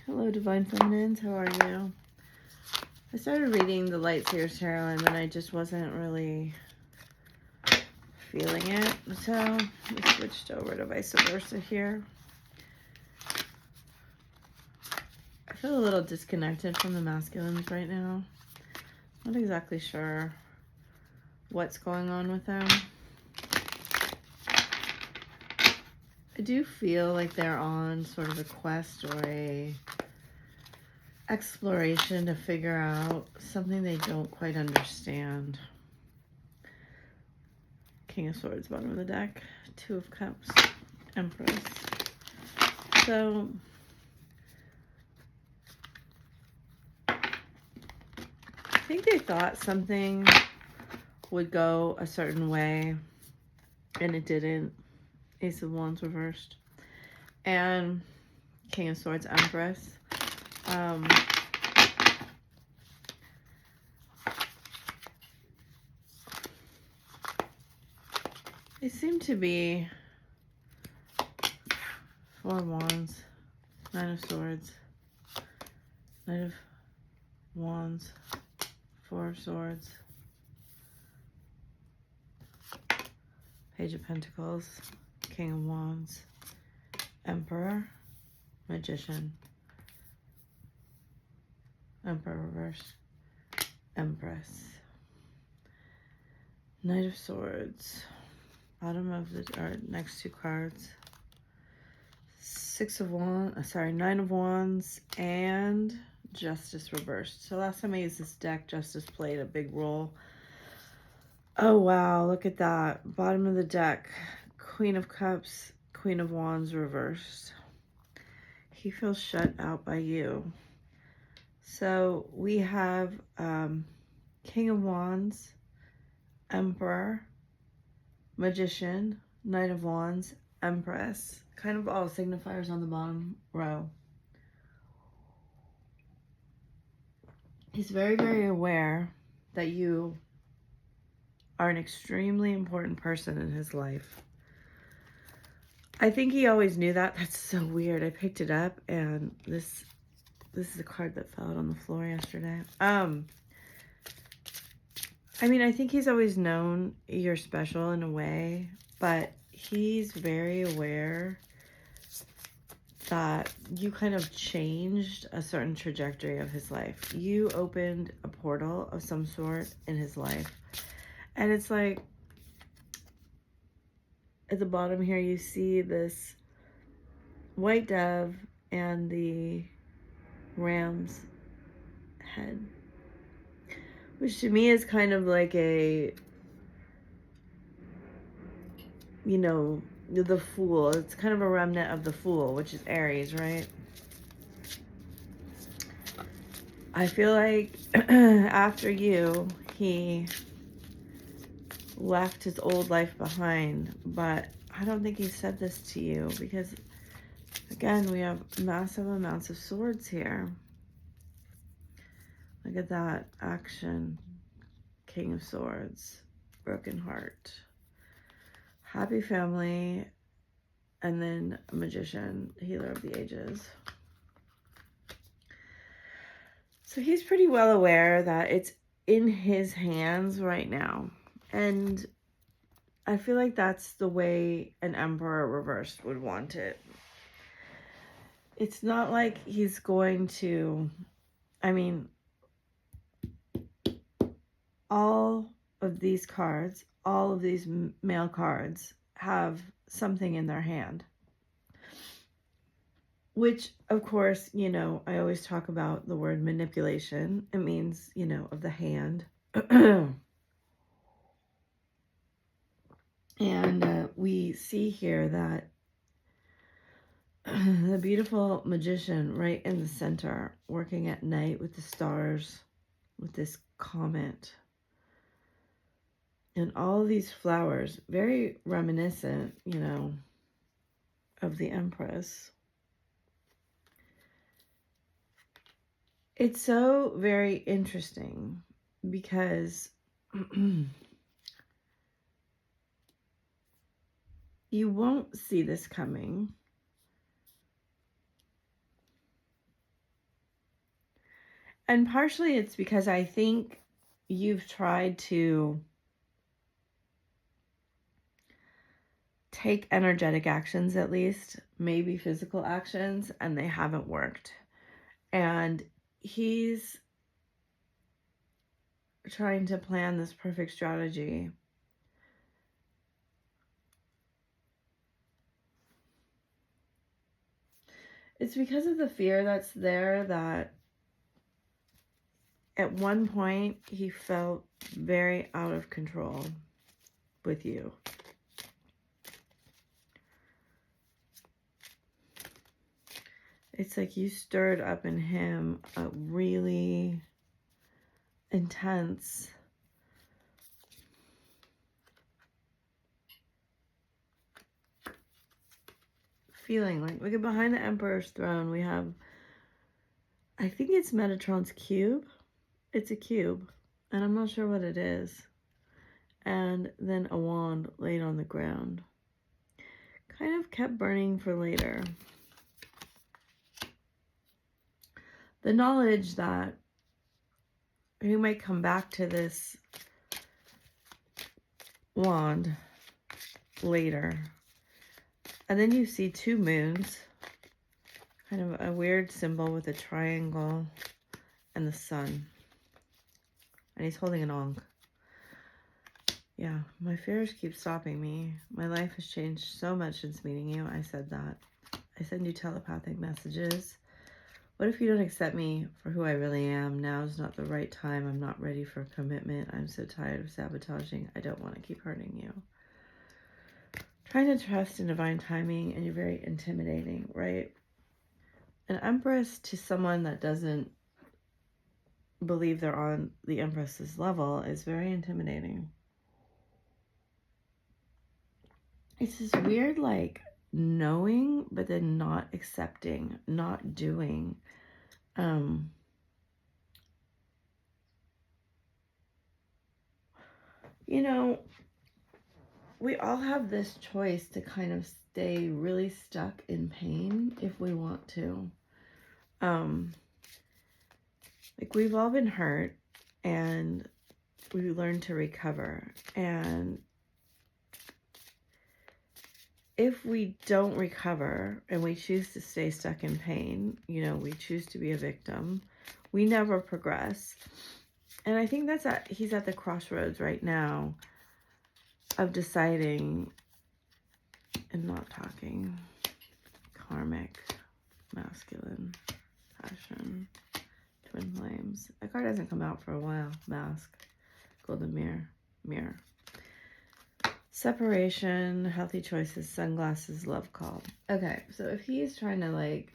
Hello, Divine Feminines. How are you? I started reading the Lightseers Tarot and then I just wasn't really feeling it. So I switched over to vice versa here. I feel a little disconnected from the masculines right now. Not exactly sure what's going on with them. I do feel like they're on sort of a quest or a exploration to figure out something they don't quite understand. King of Swords, bottom of the deck. Two of Cups, Empress. So I think they thought something would go a certain way and it didn't. Ace of Wands reversed. And King of Swords, Empress. They seem to be Four of Wands, Nine of Swords, Knight of Wands, Four of Swords, Page of Pentacles, King of Wands, Emperor, Magician, Emperor reverse, Empress, Knight of Swords, bottom of the next two cards, Nine of Wands, and Justice reversed. So last time I used this deck, Justice played a big role. Oh wow, look at that. Bottom of the deck, Queen of Cups, Queen of Wands reversed. He feels shut out by you. So we have King of Wands, Emperor, Magician, Knight of Wands, Empress. Kind of all signifiers on the bottom row. He's very, very aware that you are an extremely important person in his life. I think he always knew that. That's so weird. I picked it up and this is a card that fell out on the floor yesterday. I mean, I think he's always known you're special in a way, but he's very aware that you kind of changed a certain trajectory of his life. You opened a portal of some sort in his life. And it's like, at the bottom here, you see this white dove and the ram's head, which to me is kind of like a, you know, the Fool. It's kind of a remnant of the Fool, which is Aries, right? I feel like after you, he left his old life behind, but I don't think he said this to you because, again, we have massive amounts of swords here. Look at that action. King of Swords, broken heart, happy family, and then a Magician, healer of the ages. So he's pretty well aware that it's in his hands right now. And I feel like that's the way an Emperor reversed would want it. It's not like he's going to, I mean, all of these cards, all of these male cards have something in their hand. Which, of course, you know, I always talk about the word manipulation. It means, you know, of the hand. And we see here that the beautiful Magician right in the center, working at night with the stars, with this comet. And all these flowers, very reminiscent, you know, of the Empress. It's so very interesting because you won't see this coming. And partially it's because I think you've tried to take energetic actions, at least, maybe physical actions, and they haven't worked. And he's trying to plan this perfect strategy. It's because of the fear that's there that at one point he felt very out of control with you. It's like you stirred up in him a really intense feeling. Like, look at behind the Emperor's throne, we have, I think it's Metatron's cube. It's a cube, and I'm not sure what it is. And then a wand laid on the ground. Kind of kept burning for later. The knowledge that you might come back to this wand later. And then you see two moons. Kind of a weird symbol with a triangle and the sun. And he's holding an ankh. Yeah, my fears keep stopping me. My life has changed so much since meeting you. I said that. I send you telepathic messages. What if you don't accept me for who I really am? Now's not the right time. I'm not ready for commitment. I'm so tired of sabotaging. I don't want to keep hurting you. Trying to trust in divine timing, and you're very intimidating, right? An Empress to someone that doesn't believe they're on the Empress's level is very intimidating. It's this weird, like, knowing, but then not accepting, not doing. You know, we all have this choice to kind of stay really stuck in pain if we want to. Like, we've all been hurt, and we learn to recover. And if we don't recover and we choose to stay stuck in pain, you know, we choose to be a victim, we never progress. And I think he's at the crossroads right now of deciding and not talking. Karmic, masculine, passion, twin flames. That card hasn't come out for a while. Mask, golden mirror. Separation, healthy choices, sunglasses, love call. Okay, so if he's trying to, like,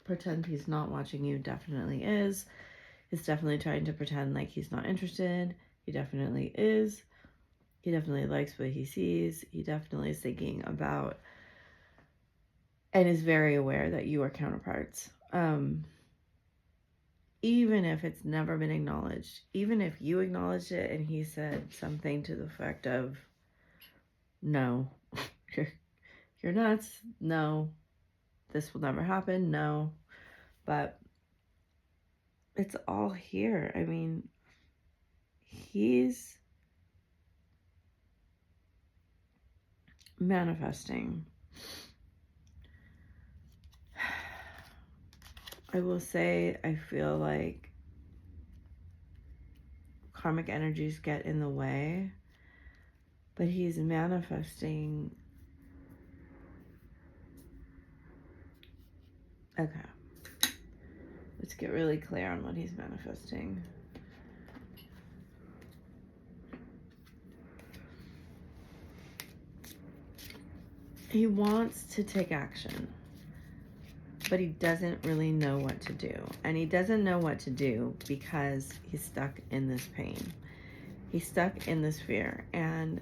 pretend he's not watching you, definitely is. He's definitely trying to pretend like he's not interested. He definitely is. He definitely likes what he sees. He definitely is thinking about and is very aware that you are counterparts. Even if it's never been acknowledged, even if you acknowledged it and he said something to the effect of, no, you're nuts, no, this will never happen, no, but it's all here. I mean, he's manifesting. I will say, I feel like karmic energies get in the way, but he's manifesting. Okay. Let's get really clear on what he's manifesting. He wants to take action, but he doesn't really know what to do. And he doesn't know what to do because he's stuck in this pain. He's stuck in this fear. And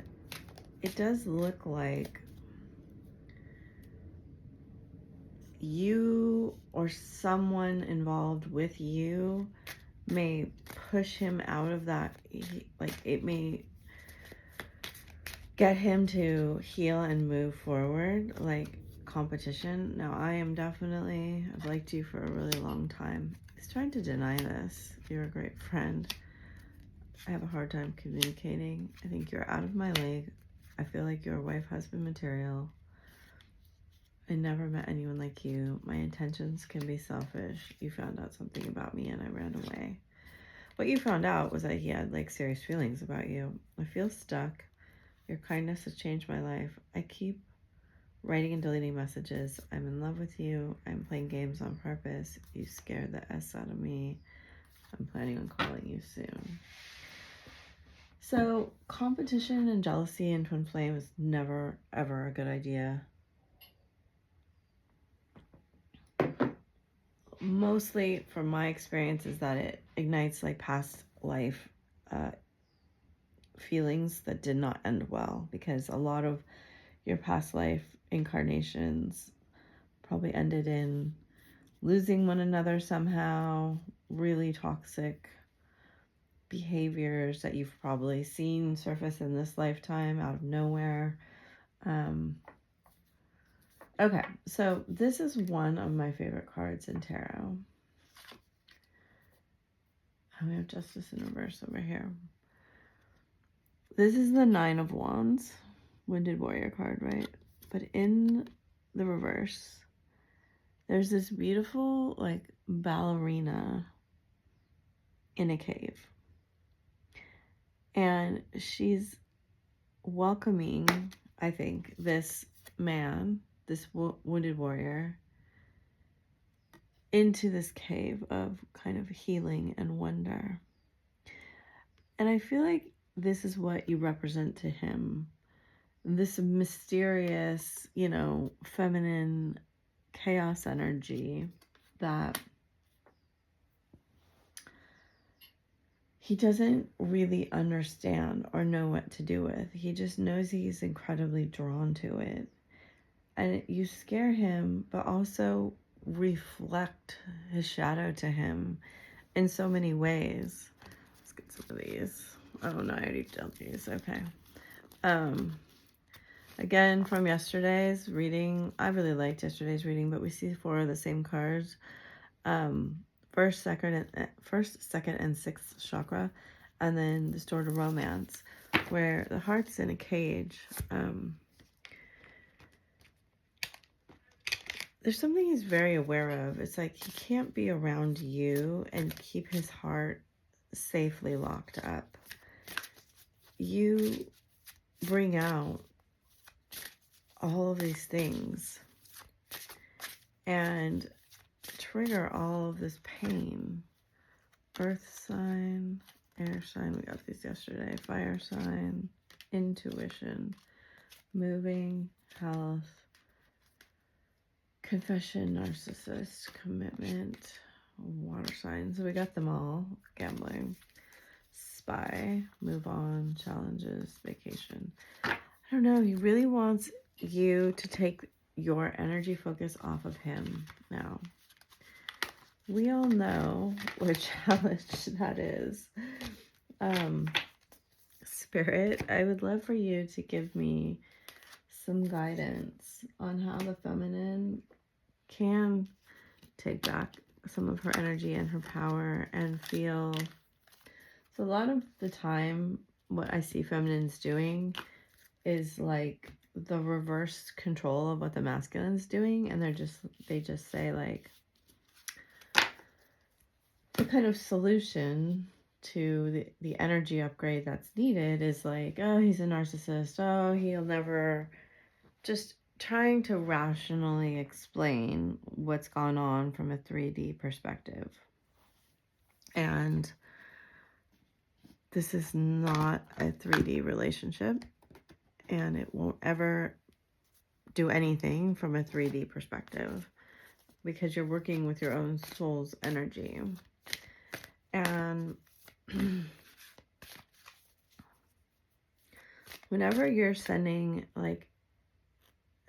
it does look like you or someone involved with you may push him out of that. Like, it may get him to heal and move forward. Like, competition. Now, I've liked you for a really long time. He's trying to deny this. You're a great friend. I have a hard time communicating. I think you're out of my league. I feel like you're wife-husband material. I never met anyone like you. My intentions can be selfish. You found out something about me and I ran away. What you found out was that he had like serious feelings about you. I feel stuck. Your kindness has changed my life. I keep writing and deleting messages. I'm in love with you. I'm playing games on purpose. You scared the S out of me. I'm planning on calling you soon. So competition and jealousy in twin flame is never, ever a good idea. Mostly from my experience is that it ignites like past life feelings that did not end well, because a lot of your past life incarnations probably ended in losing one another somehow, really toxic behaviors that you've probably seen surface in this lifetime out of nowhere. Okay, so this is one of my favorite cards in tarot. And we have Justice in reverse over here. This is the Nine of Wands, Wounded Warrior card, right? But in the reverse, there's this beautiful, like, ballerina in a cave. And she's welcoming, I think, this man, this wounded warrior, into this cave of kind of healing and wonder. And I feel like this is what you represent to him. This mysterious, you know, feminine chaos energy that he doesn't really understand or know what to do with. He just knows he's incredibly drawn to it. And you scare him, but also reflect his shadow to him in so many ways. Let's get some of these. Oh no, I already did these. Okay. Again, from yesterday's reading, I really liked yesterday's reading, but we see 4 of the same cards. First, second, and sixth chakra, and then the door to romance, where the heart's in a cage. There's something he's very aware of. It's like he can't be around you and keep his heart safely locked up. You bring out all of these things and trigger all of this pain. Earth sign, air sign, we got these yesterday. Fire sign, intuition, moving, health, confession, narcissist, commitment, water sign. So we got them all. Gambling, spy, move on, challenges, vacation. I don't know. He really wants you to take your energy focus off of him now. We all know what a challenge that is. Spirit, I would love for you to give me some guidance on how the feminine can take back some of her energy and her power and feel. So a lot of the time, what I see feminines doing is like the reverse control of what the masculine's doing, and they just say like, the kind of solution to the energy upgrade that's needed is like, oh, he's a narcissist. Oh, he'll never, just trying to rationally explain what's gone on from a 3D perspective. And this is not a 3D relationship, and it won't ever do anything from a 3D perspective because you're working with your own soul's energy. And whenever you're sending, like,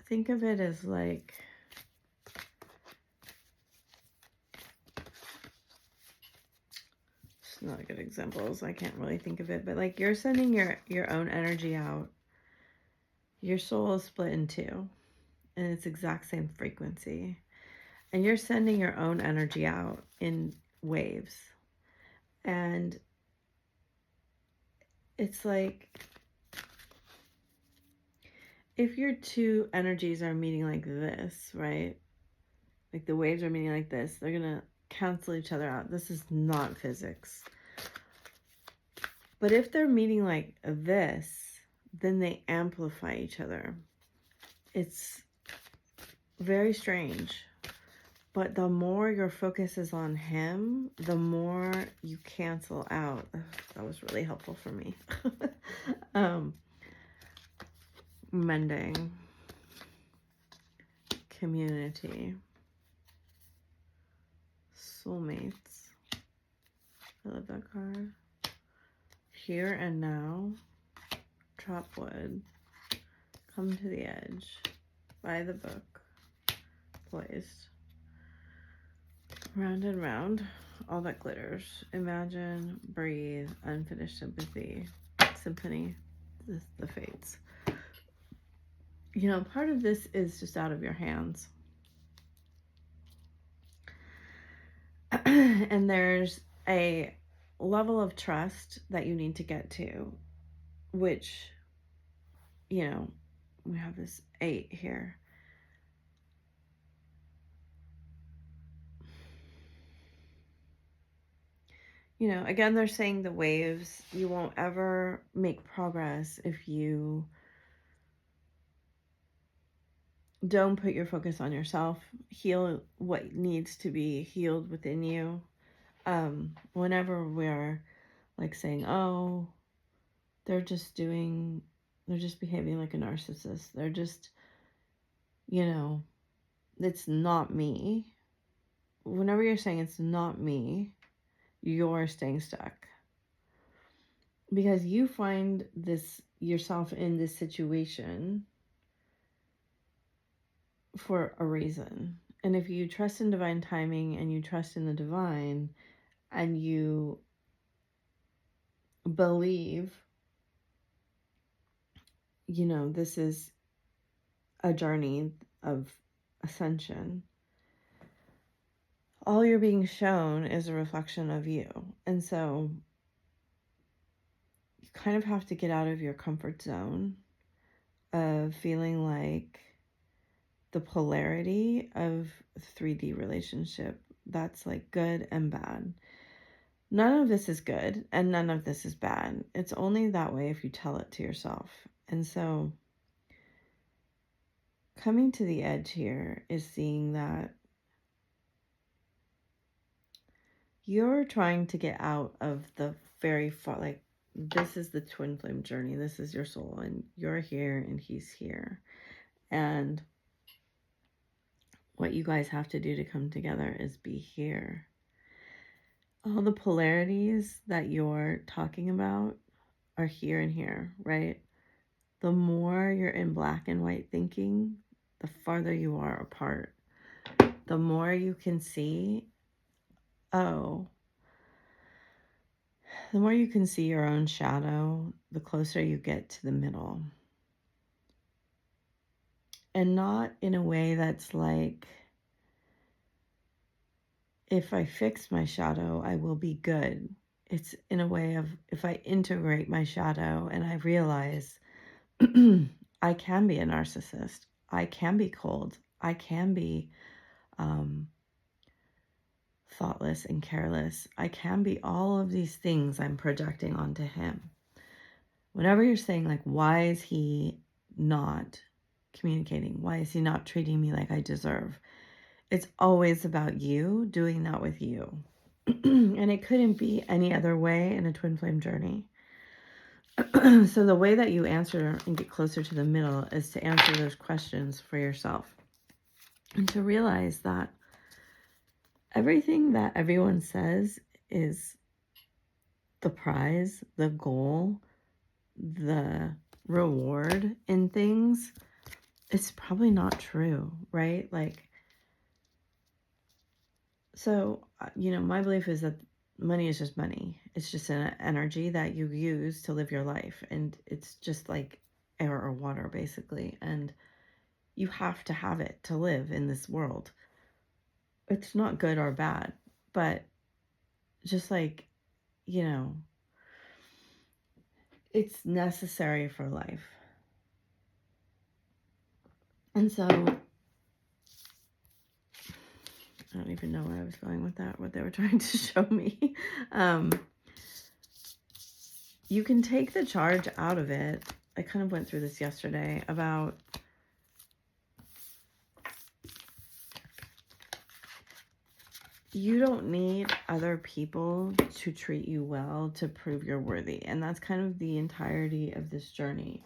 think of it as like, it's not a good example, so I can't really think of it, but like you're sending your own energy out. Your soul is split in two, and it's exact same frequency. And you're sending your own energy out in waves. And it's like, if your two energies are meeting like this, right? Like the waves are meeting like this, they're going to cancel each other out. This is not physics. But if they're meeting like this, then they amplify each other. It's very strange. But the more your focus is on him, the more you cancel out. Ugh, that was really helpful for me. Mending. Community. Soulmates. I love that card. Here and now. Chop wood. Come to the edge. Buy the book. Poised. Round and round. All that glitters. Imagine. Breathe. Unfinished sympathy. Symphony. The fates. You know, part of this is just out of your hands. And there's a level of trust that you need to get to, which, you know, we have this 8 here. You know, again, they're saying the waves, you won't ever make progress if you don't put your focus on yourself, heal what needs to be healed within you. Whenever we're like saying, oh, they're just behaving like a narcissist. They're just, you know, it's not me. Whenever you're saying it's not me, you're staying stuck. Because you find this yourself in this situation for a reason. And if you trust in divine timing and you trust in the divine and you believe, you know, this is a journey of ascension, all you're being shown is a reflection of you. And so you kind of have to get out of your comfort zone of feeling like the polarity of 3D relationship, that's like good and bad. None of this is good and none of this is bad. It's only that way if you tell it to yourself. And so coming to the edge here is seeing that you're trying to get out of the very far, like, this is the twin flame journey. This is your soul, and you're here and he's here. And what you guys have to do to come together is be here. All the polarities that you're talking about are here and here, right? The more you're in black and white thinking, the farther you are apart. The more you can see, the more you can see your own shadow, the closer you get to the middle. And not in a way that's like, if I fix my shadow, I will be good. It's in a way of, if I integrate my shadow and I realize I can be a narcissist, I can be cold, I can be thoughtless and careless, I can be all of these things I'm projecting onto him. Whenever you're saying, like, why is he not communicating? Why is he not treating me like I deserve? It's always about you doing that with you. And it couldn't be any other way in a twin flame journey. So the way that you answer and get closer to the middle is to answer those questions for yourself. And to realize that everything that everyone says is the prize, the goal, the reward in things. It's probably not true, right? Like, so, you know, my belief is that money is just money. It's just an energy that you use to live your life. And it's just like air or water, basically. And You have to have it to live in this world. It's not good or bad, but just like, you know, it's necessary for life. And so, I don't even know where I was going with that, what they were trying to show me. You can take the charge out of it. I kind of went through this yesterday about you don't need other people to treat you well to prove you're worthy. And that's kind of the entirety of this journey.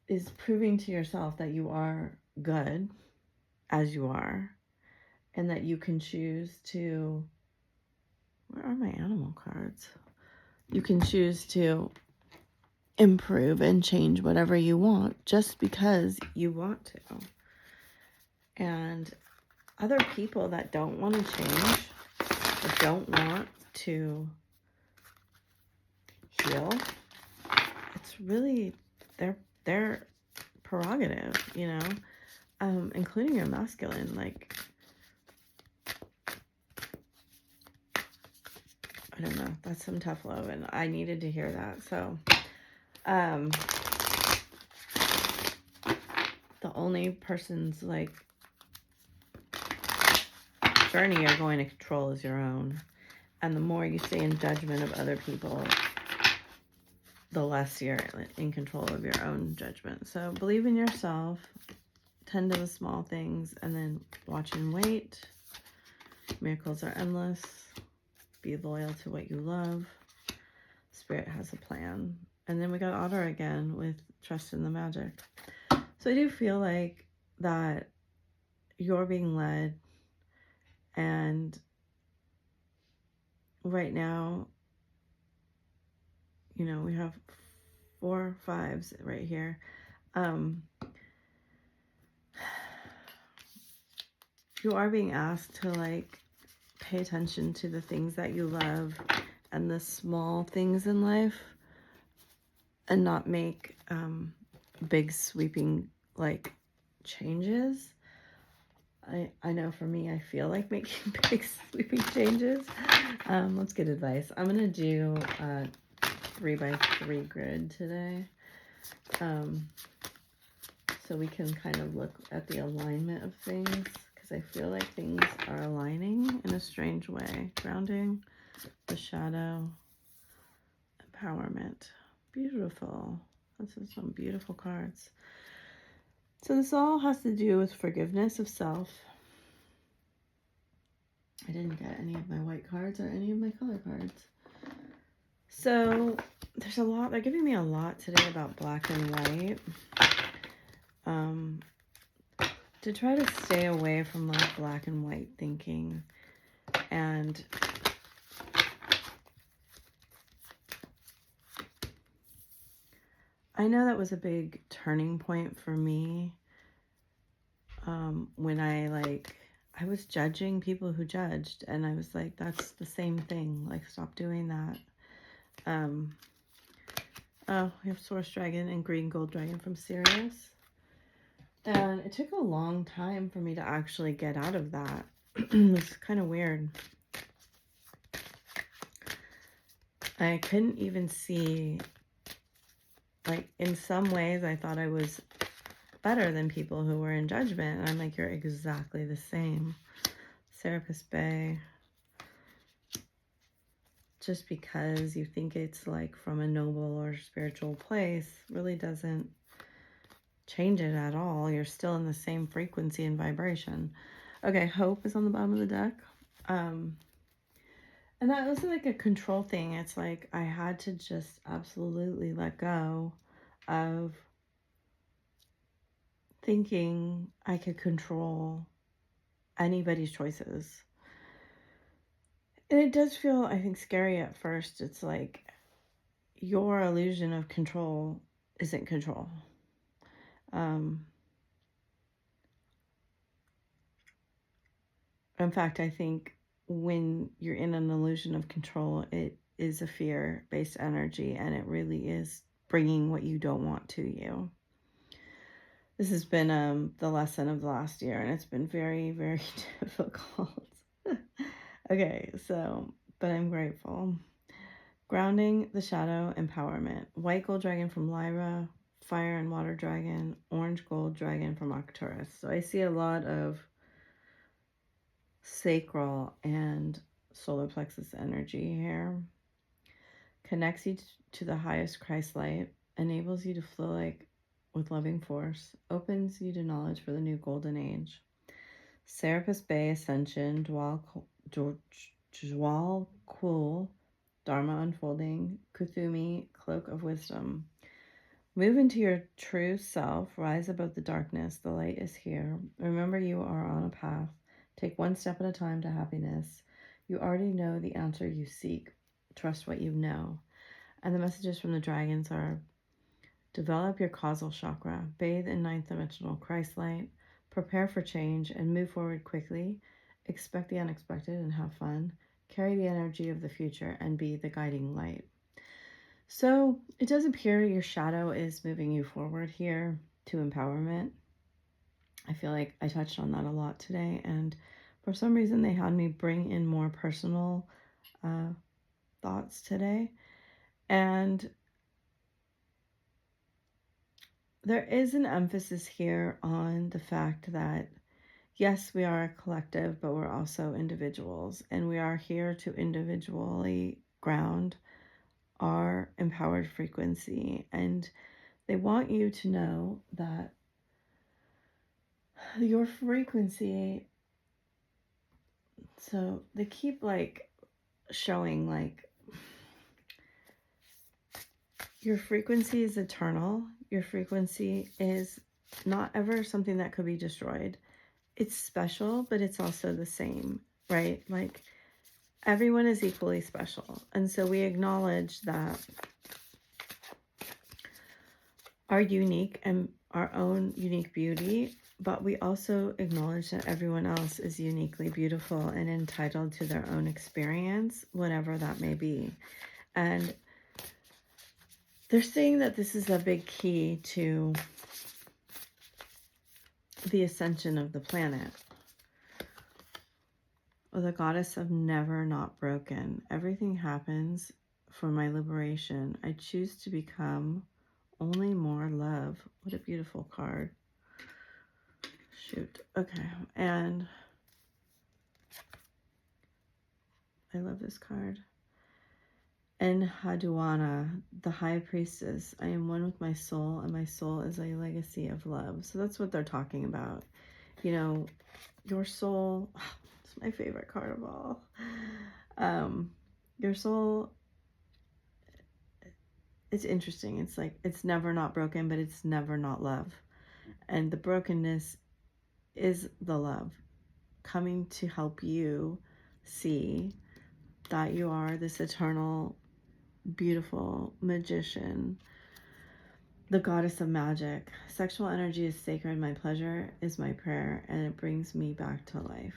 Is proving to yourself that you are good as you are, and that you can choose to, where are my animal cards? You can choose to improve and change whatever you want just because you want to. And other people that don't want to change or don't want to heal, it's really their prerogative, you know, including your masculine. Like, I don't know, that's some tough love, and I needed to hear that. So the only person's like journey you're going to control is your own. And the more you stay in judgment of other people, the less you're in control of your own judgment. So believe in yourself, tend to the small things, and then watch and wait. Miracles are endless. Be loyal to what you love. Spirit has a plan. And then we got Otter again with trust in the magic. So I do feel like that you're being led, and right now, you know, we have 4 5s right here. You are being asked to like pay attention to the things that you love and the small things in life, and not make big sweeping like changes. I know for me, I feel like making big sweeping changes. Let's get advice. I'm gonna do a 3x3 grid today, so we can kind of look at the alignment of things, because I feel like things are aligning in a strange way. Grounding, the shadow, empowerment. Beautiful. This is some beautiful cards. So this all has to do with forgiveness of self. I didn't get any of my white cards or any of my color cards. So there's a lot. They're giving me a lot today about black and white. To try to stay away from like black and white thinking. And I know that was a big turning point for me, when I was judging people who judged, and I was like, that's the same thing. Like, stop doing that. Oh, we have Source Dragon and Green Gold Dragon from Sirius. And it took a long time for me to actually get out of that. It was kind of weird. I couldn't even see, like, in some ways I thought I was better than people who were in judgment. And I'm like, you're exactly the same. Serapis Bay. Just because you think it's like from a noble or spiritual place really doesn't change it at all. You're still in the same frequency and vibration. Okay, Hope is on the bottom of the deck. And that was like a control thing. It's like I had to just absolutely let go of thinking I could control anybody's choices. And it does feel, I think, scary at first. It's like your illusion of control isn't control. In fact, I think when you're in an illusion of control, it is a fear-based energy, and it really is bringing what you don't want to you. This has been the lesson of the last year, and it's been very, very difficult. Okay, so, but I'm grateful. Grounding the shadow empowerment. White gold dragon from Lyra, fire and water dragon, orange gold dragon from Arcturus. So I see a lot of sacral and solar plexus energy here. Connects you to the highest Christ light, enables you to flow like with loving force, opens you to knowledge for the new golden age. Serapis Bay Ascension, Dwal Kul, Dharma Unfolding, Kuthumi, Cloak of Wisdom. Move into your true self, rise above the darkness, the light is here. Remember you are on a path. Take one step at a time to happiness. You already know the answer you seek. Trust what you know. And the messages from the dragons are: develop your causal chakra, bathe in ninth dimensional Christ light, prepare for change and move forward quickly, expect the unexpected and have fun, carry the energy of the future and be the guiding light. So it does appear your shadow is moving you forward here to empowerment. I feel like I touched on that a lot today, and for some reason they had me bring in more personal thoughts today. And there is an emphasis here on the fact that, yes, we are a collective, but we're also individuals, and we are here to individually ground our empowered frequency. And they want you to know that your frequency, so they keep like showing like your frequency is eternal. Your frequency is not ever something that could be destroyed. It's special, but it's also the same, right? Like everyone is equally special. And so we acknowledge that our unique and our own unique beauty, but we also acknowledge that everyone else is uniquely beautiful and entitled to their own experience, whatever that may be. And they're saying that this is a big key to the ascension of the planet. The goddess of never not broken. Everything happens for my liberation. I choose to become only more love. What a beautiful card. Shoot. Okay. And I love this card. And Haduana, the high priestess. I am one with my soul, and my soul is a legacy of love. So that's what they're talking about. You know, your soul, it's my favorite card of all. Your soul, it's interesting. It's like, it's never not broken, but it's never not love. And the brokenness is the love coming to help you see that you are this eternal, beautiful magician, the goddess of magic. Sexual energy is sacred. My pleasure is my prayer, and it brings me back to life.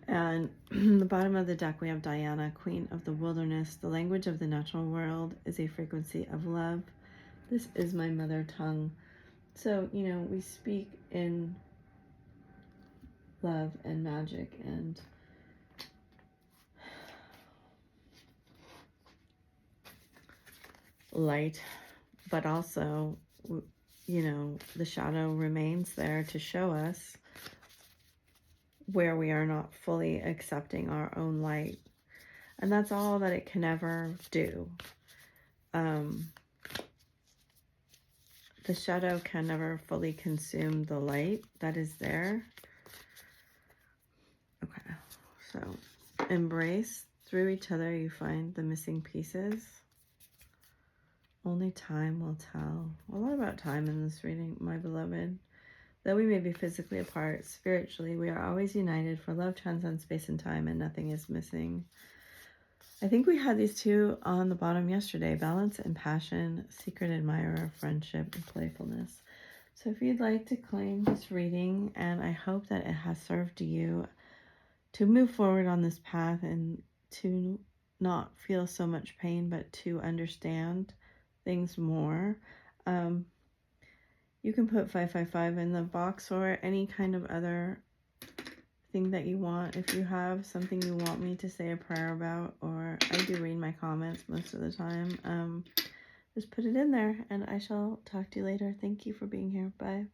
And the bottom of the deck, we have Diana, Queen of the Wilderness. The language of the natural world is a frequency of love. This is my mother tongue. So, you know, we speak in love and magic and light, but also, you know, the shadow remains there to show us where we are not fully accepting our own light. And that's all that it can ever do. The shadow can never fully consume the light that is there. Okay, so embrace. Through each other you find the missing pieces. Only time will tell. A lot about time in this reading, my beloved. Though we may be physically apart, spiritually, we are always united, for love transcends space and time, and nothing is missing. I think we had these two on the bottom yesterday: balance and passion, secret admirer, friendship, and playfulness. So if you'd like to claim this reading, and I hope that it has served you to move forward on this path and to not feel so much pain, but to understand things more. You can put 555 in the box or any kind of other thing that you want. If you have something you want me to say a prayer about, or I do read my comments most of the time, just put it in there, and I shall talk to you later. Thank you for being here. Bye.